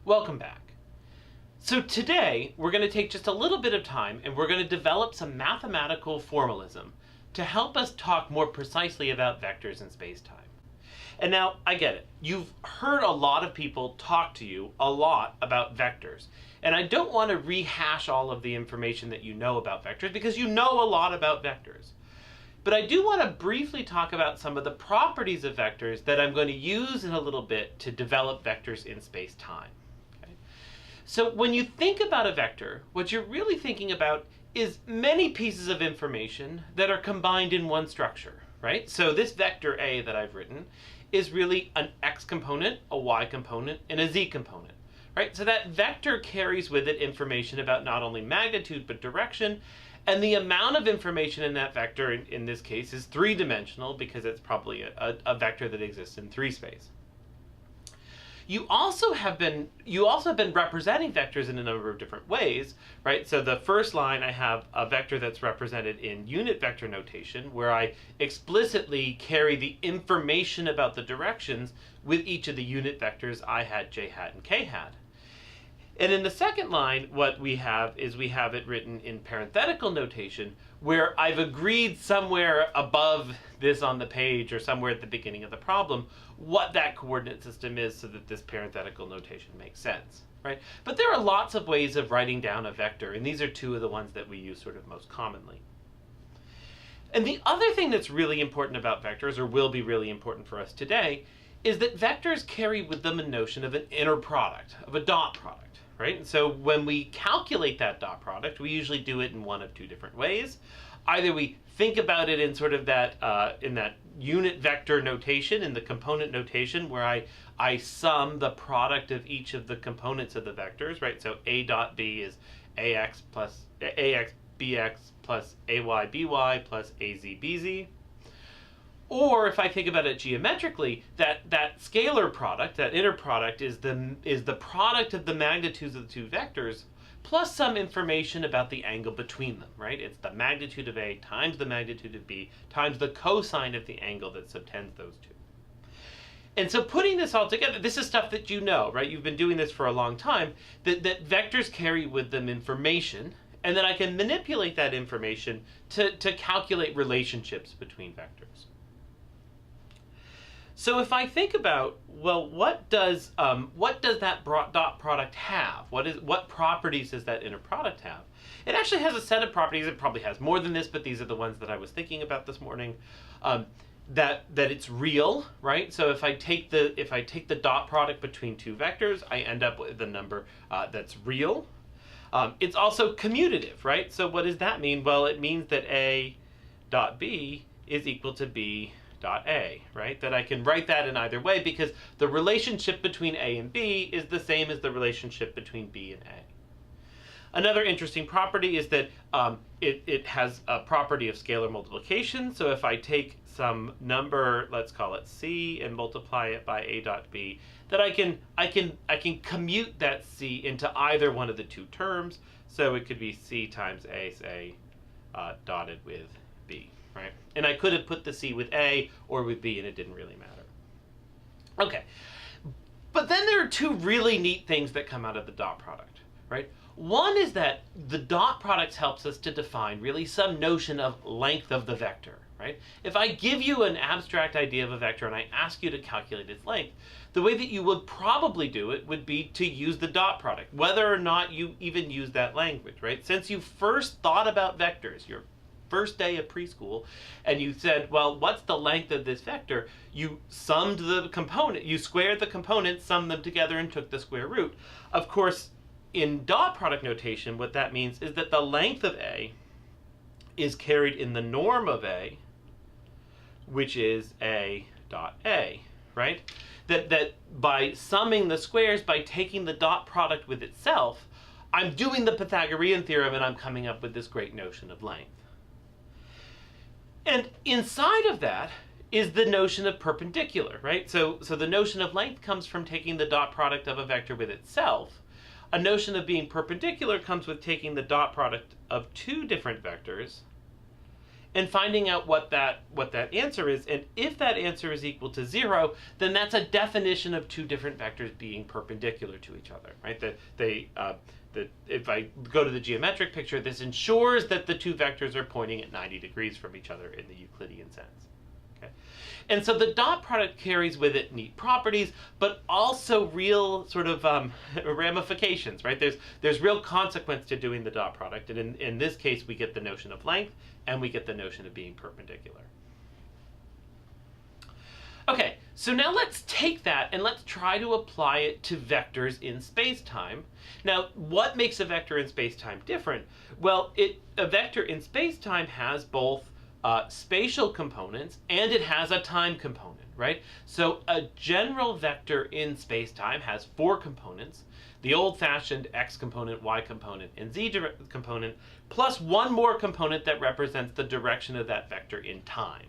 Welcome back. So today we're going to take just a little bit of time and we're going to develop some mathematical formalism to help us talk more precisely about vectors in spacetime. And now, I get it. You've heard a lot of people talk to you a lot about vectors. And I don't want to rehash all of the information that you know about vectors because you know a lot about vectors. But I do want to briefly talk about some of the properties of vectors that I'm going to use in a little bit to develop vectors in space-time. Okay? So when you think about a vector, what you're really thinking about is many pieces of information that are combined in one structure, right? So this vector A that I've written is really an x component, a y component, and a z component, right? So that vector carries with it information about not only magnitude but direction. And the amount of information in that vector, in this case, is three-dimensional because it's probably a vector that exists in 3 space. You also have been representing vectors in a number of different ways, right? So the first line, I have a vector that's represented in unit vector notation, where I explicitly carry the information about the directions with each of the unit vectors I hat, j hat, and k hat. And in the second line, what we have is we have it written in parenthetical notation, where I've agreed somewhere above this on the page or somewhere at the beginning of the problem what that coordinate system is so that this parenthetical notation makes sense, right? But there are lots of ways of writing down a vector, and these are 2 of the ones that we use sort of most commonly. And the other thing that's really important about vectors, or will be really important for us today, is that vectors carry with them a notion of an inner product, of a dot product. Right? And so when we calculate that dot product, we usually do it in one of 2 different ways. Either we think about it in sort of that in that unit vector notation, in the component notation, where I sum the product of each of the components of the vectors, right? So a dot b is ax bx plus ay by plus az bz. Or if I think about it geometrically, that scalar product, that inner product, is the product of the magnitudes of the 2 vectors plus some information about the angle between them, right? It's the magnitude of A times the magnitude of B times the cosine of the angle that subtends those 2. And so putting this all together, this is stuff that you know, right? You've been doing this for a long time, that vectors carry with them information, and then I can manipulate that information to calculate relationships between vectors. So if I think about, well, what does that dot product have? What properties does that inner product have? It actually has a set of properties. It probably has more than this, but these are the ones that I was thinking about this morning. That it's real, right? So if I take the dot product between 2 vectors, I end up with a number that's real. It's also commutative, right? So what does that mean? Well, it means that A dot B is equal to B dot A, right? That I can write that in either way because the relationship between A and B is the same as the relationship between B and A. Another interesting property is that it has a property of scalar multiplication. So if I take some number, let's call it C, and multiply it by A dot B, that I can commute that C into either one of the 2 terms. So it could be C times A, say, dotted with B. Right? And I could have put the C with A or with B and it didn't really matter. Okay, but then there are 2 really neat things that come out of the dot product, right? One is that the dot product helps us to define really some notion of length of the vector, right? If I give you an abstract idea of a vector and I ask you to calculate its length, the way that you would probably do it would be to use the dot product, whether or not you even use that language, right? Since you first thought about vectors, your first day of preschool, and you said, well, what's the length of this vector? You summed the component, you squared the components, summed them together, and took the square root. Of course, in dot product notation, what that means is that the length of A is carried in the norm of A, which is A dot A, right? That by summing the squares, by taking the dot product with itself, I'm doing the Pythagorean theorem and I'm coming up with this great notion of length. And inside of that is the notion of perpendicular, right? So the notion of length comes from taking the dot product of a vector with itself. A notion of being perpendicular comes with taking the dot product of 2 different vectors and finding out what that answer is. And if that answer is equal to 0, then that's a definition of two different vectors being perpendicular to each other, right? That if I go to the geometric picture, this ensures that the two vectors are pointing at 90 degrees from each other in the Euclidean sense. Okay? And so the dot product carries with it neat properties, but also real sort of ramifications, right? There's real consequence to doing the dot product, and in this case, we get the notion of length, and we get the notion of being perpendicular. Okay, so now let's take that and let's try to apply it to vectors in space-time. Now, what makes a vector in space-time different? Well, a vector in space-time has both spatial components and it has a time component, right? So a general vector in space-time has 4 components: the old-fashioned x component, y component, and z component, plus one more component that represents the direction of that vector in time.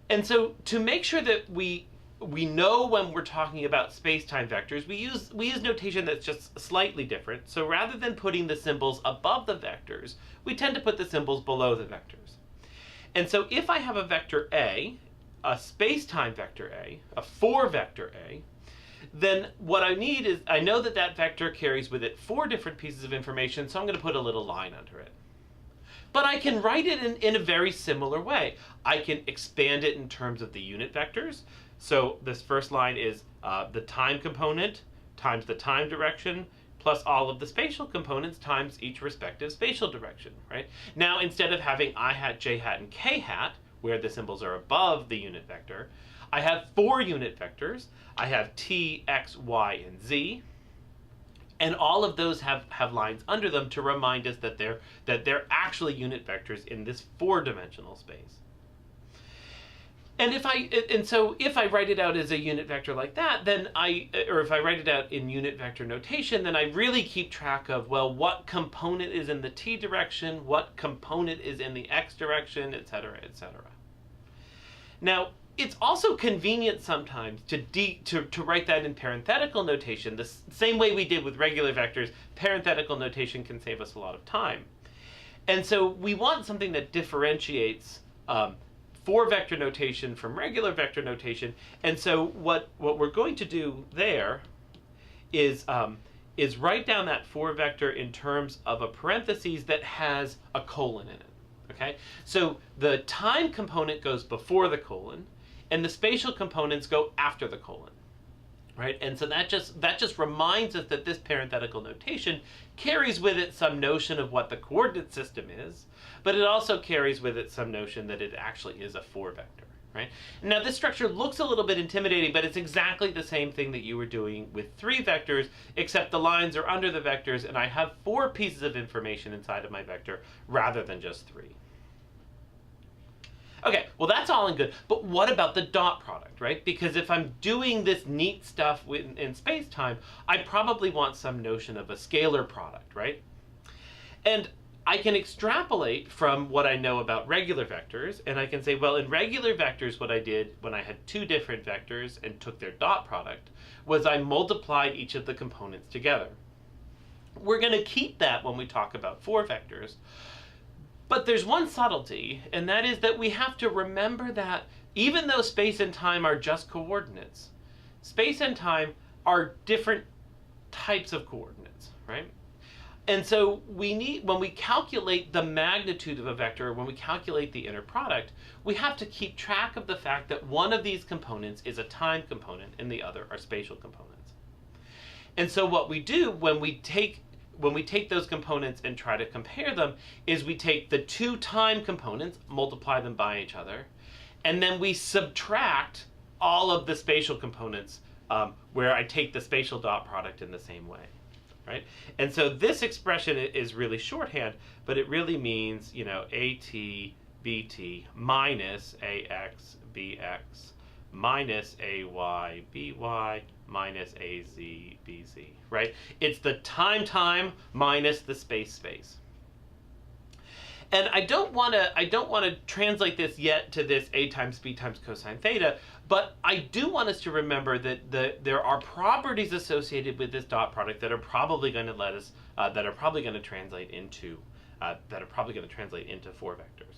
And so to make sure that we know when we're talking about space-time vectors, we use notation that's just slightly different. So rather than putting the symbols above the vectors, we tend to put the symbols below the vectors. And so if I have a vector A, a space-time vector A, a 4-vector A, then what I need is, I know that that vector carries with it 4 different pieces of information, so I'm going to put a little line under it. But I can write it in a very similar way. I can expand it in terms of the unit vectors. So this first line is the time component times the time direction plus all of the spatial components times each respective spatial direction, right? Now, instead of having I hat, j hat, and k hat, where the symbols are above the unit vector, I have 4 unit vectors. I have t, x, y, and z. And all of those have lines under them to remind us that they're actually unit vectors in this 4-dimensional space. And so if I write it out as a unit vector like that, then or if I write it out in unit vector notation, then I really keep track of, well, what component is in the t direction, what component is in the x direction, etc., etc. Now, it's also convenient sometimes to write that in parenthetical notation. The same way we did with regular vectors, parenthetical notation can save us a lot of time. And so we want something that differentiates 4-vector notation from regular vector notation. And so what we're going to do there is write down that 4-vector in terms of a parentheses that has a colon in it. Okay? So the time component goes before the colon, and the spatial components go after the colon, right? And so that just reminds us that this parenthetical notation carries with it some notion of what the coordinate system is, but it also carries with it some notion that it actually is a 4-vector, right? Now, this structure looks a little bit intimidating, but it's exactly the same thing that you were doing with 3 vectors, except the lines are under the vectors, and I have 4 pieces of information inside of my vector rather than just 3. Okay, well, that's all in good, but what about the dot product, right? Because if I'm doing this neat stuff in space-time, I probably want some notion of a scalar product, right? And I can extrapolate from what I know about regular vectors, and I can say, well, in regular vectors, what I did when I had 2 different vectors and took their dot product was I multiplied each of the components together. We're going to keep that when we talk about 4 vectors. But there's one subtlety, and that is that we have to remember that even though space and time are just coordinates, space and time are different types of coordinates, right? And so when we calculate the magnitude of a vector, when we calculate the inner product, we have to keep track of the fact that one of these components is a time component and the other are spatial components. And so what we do when we take those components and try to compare them is we take the 2 time components, multiply them by each other, and then we subtract all of the spatial components where I take the spatial dot product in the same way, right? And so this expression is really shorthand, but it really means, AT BT minus AX BX minus AY BY minus AZ BZ, right? It's the time minus the space. And I don't want to translate this yet to this A times B times cosine theta, but I do want us to remember that there are properties associated with this dot product that are probably going to let us that are probably going to translate into 4 vectors.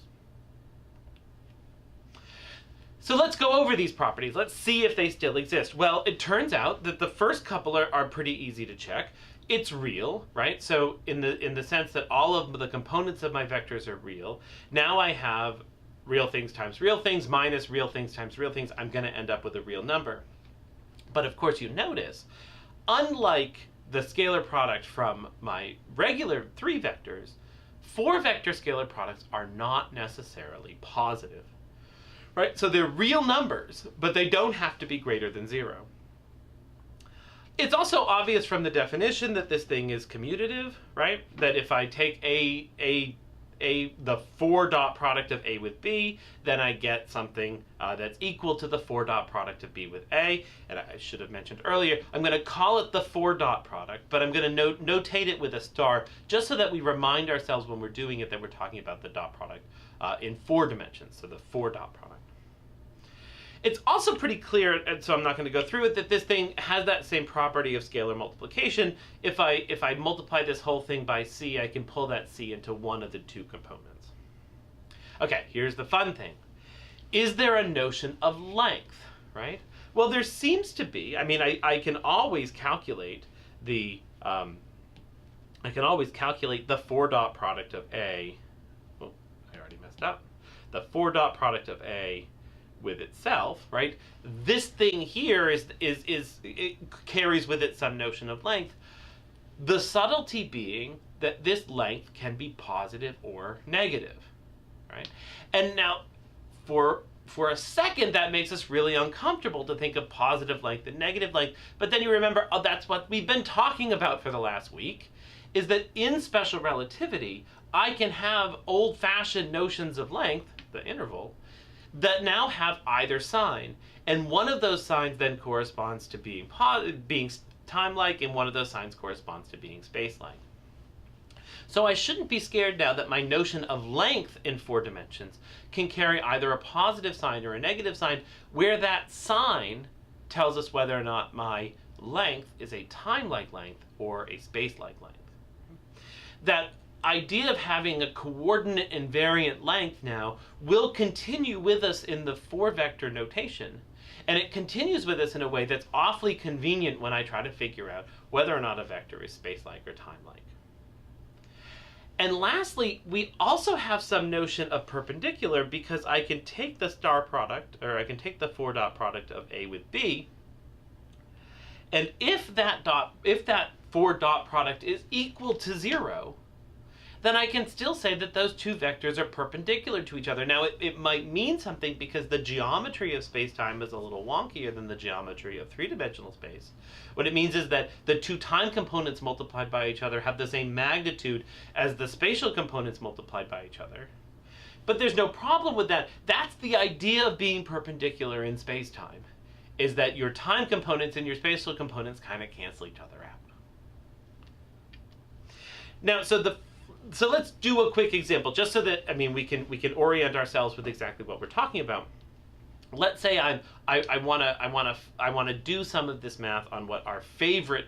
So let's go over these properties. Let's see if they still exist. Well, it turns out that the first couple are pretty easy to check. It's real, right? So in the sense that all of the components of my vectors are real. Now I have real things times real things minus real things times real things. I'm going to end up with a real number. But of course you notice, unlike the scalar product from my regular 3 vectors, 4 vector scalar products are not necessarily positive. Right? So they're real numbers, but they don't have to be greater than 0. It's also obvious from the definition that this thing is commutative, right? That if I take the 4 dot product of A with B, then I get something that's equal to the 4 dot product of B with A. And I should have mentioned earlier, I'm going to call it the 4 dot product, but I'm going to notate it with a star just so that we remind ourselves when we're doing it that we're talking about the dot product in 4 dimensions, so the 4 dot product. It's also pretty clear, and so I'm not going to go through it, that this thing has that same property of scalar multiplication. If I multiply this whole thing by C, I can pull that C into one of the 2 components. Okay, here's the fun thing. Is there a notion of length, right? Well, there seems to be. I mean, I can always calculate the 4 dot product of A. Oh, I already messed up. The 4 dot product of A with itself, right? This thing here it carries with it some notion of length. The subtlety being that this length can be positive or negative, right? And now, for a second, that makes us really uncomfortable to think of positive length and negative length. But then you remember, oh, that's what we've been talking about for the last week, is that in special relativity, I can have old-fashioned notions of length, the interval, that now have either sign. And one of those signs then corresponds to being time-like, and one of those signs corresponds to being space-like. So I shouldn't be scared now that my notion of length in 4 dimensions can carry either a positive sign or a negative sign, where that sign tells us whether or not my length is a time-like length or a space-like length. That idea of having a coordinate invariant length now will continue with us in the 4 vector notation, and it continues with us in a way that's awfully convenient when I try to figure out whether or not a vector is space-like or time-like. And lastly, we also have some notion of perpendicular, because I can take the star product, or I can take the 4 dot product of A with B, and if that 4 dot product is equal to 0, then I can still say that those 2 vectors are perpendicular to each other. Now, it might mean something because the geometry of space-time is a little wonkier than the geometry of 3-dimensional space. What it means is that the 2 time components multiplied by each other have the same magnitude as the spatial components multiplied by each other. But there's no problem with that. That's the idea of being perpendicular in space-time, is that your time components and your spatial components kind of cancel each other out. Now, so let's do a quick example, just so that, I mean, we can orient ourselves with exactly what we're talking about. Let's say I want to do some of this math on what our favorite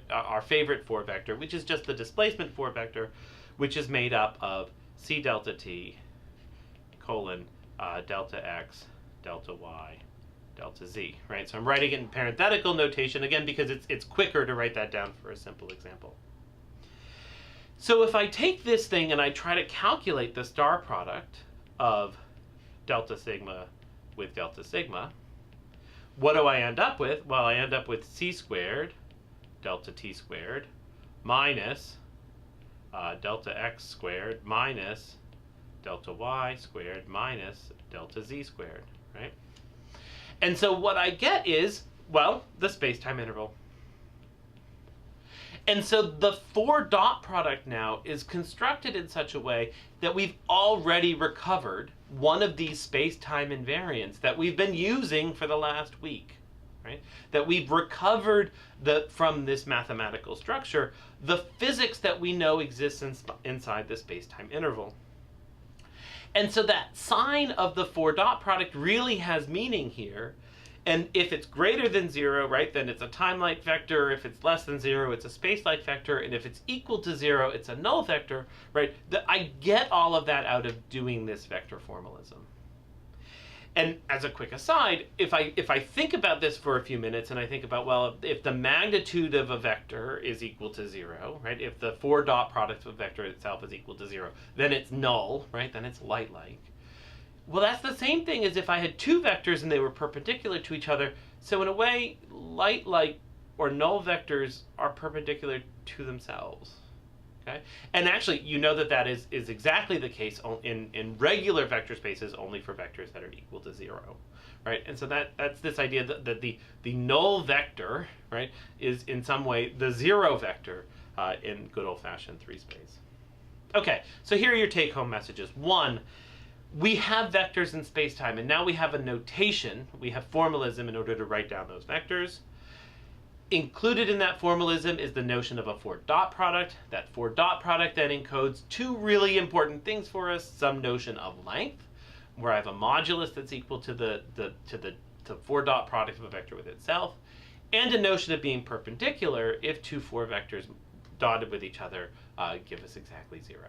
4 vector, which is just the displacement 4 vector, which is made up of c delta t colon delta x delta y delta z, right? So I'm writing it in parenthetical notation again because it's quicker to write that down for a simple example. So if I take this thing and I try to calculate the star product of delta sigma with delta sigma, what do I end up with? Well, I end up with c squared delta t squared minus delta x squared minus delta y squared minus delta z squared, right? And so what I get is, well, the space-time interval. And so the 4 dot product now is constructed in such a way that we've already recovered one of these space-time invariants that we've been using for the last week, right? That we've recovered from this mathematical structure, the physics that we know exists inside the space-time interval. And so that sign of the 4 dot product really has meaning here. And if it's greater than 0, right, then it's a time-like vector. If it's less than 0, it's a space-like vector. And if it's equal to 0, it's a null vector, right? I get all of that out of doing this vector formalism. And as a quick aside, if I think about this for a few minutes and I think about, well, if the magnitude of a vector is equal to 0, right? If the 4 dot product of a vector itself is equal to 0, then it's null, right? Then it's light-like. Well, that's the same thing as if I had two vectors and they were perpendicular to each other. So in a way, light-like or null vectors are perpendicular to themselves. Okay? And actually, you know that is exactly the case in regular vector spaces only for vectors that are equal to 0. Right? And so that's this idea that the null vector, right, is in some way the 0 vector in good old-fashioned 3-space. Okay, so here are your take-home messages. 1, we have vectors in space-time, and now we have a notation. We have formalism in order to write down those vectors. Included in that formalism is the notion of a 4 dot product. That 4 dot product then encodes two really important things for us: some notion of length, where I have a modulus that's equal to the 4 dot product of a vector with itself, and a notion of being perpendicular if two 4 vectors dotted with each other give us exactly 0.